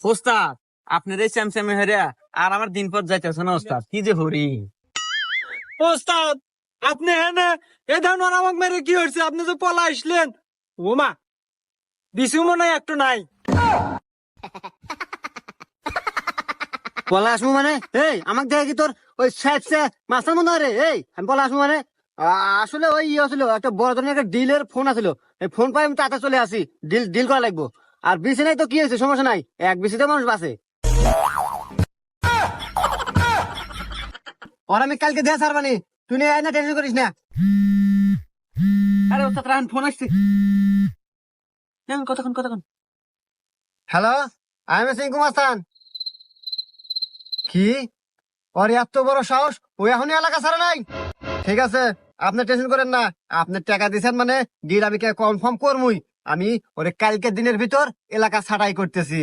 ওস্তাদ আপনার এই স্যামস্যামে হেরিয়া আর আমার দিন পর যাইতেছে না ওস্তাদ, কি যে হরি। ওস্তাদ আপনি হ্যাঁ এ ধরনের আমাকে মেরে কি হয়েছে? আপনি তো পলা আসলেন। ও মা, বিছু মনে হয় একটু নাই। পলা আসবো মানে এই আমাকে দেখে কি তোর ওই মাস্টার মনে হয় রে? এই আমি পলা আসবো মানে আসলে ওই ইয়ে ছিল, একটা বড় ধরনের একটা ডিলের ফোন আছিল। এই ফোন পাই আমি তাতে চলে আসি, ডিল ডিল করা লাগবো। আর বিসি নাই তো কি হয়েছে, সমস্যা নাই, এক বিসিতে মানুষ বাঁচে। ওর আমি কালকে দেয়া সারবানি, তুই নিয়ে আয় না, টেনশন করিস না। আরে ওস্তাদ রাখেন, ফোন আসছে। কতক্ষণ হ্যালো, আই এম সিং কুমাস্তান। কি ওর এত বড় সাহস, ও এখনই এলাকা ছাড়া নাই? ঠিক আছে, আপনি টেনশন করেন না। আপনি টাকা দিচ্ছেন মানে ডিল আমি কনফার্ম করবই। আমি ওরে কালকে দিনের ভিতর এলাকা ছাটাই করতেছি।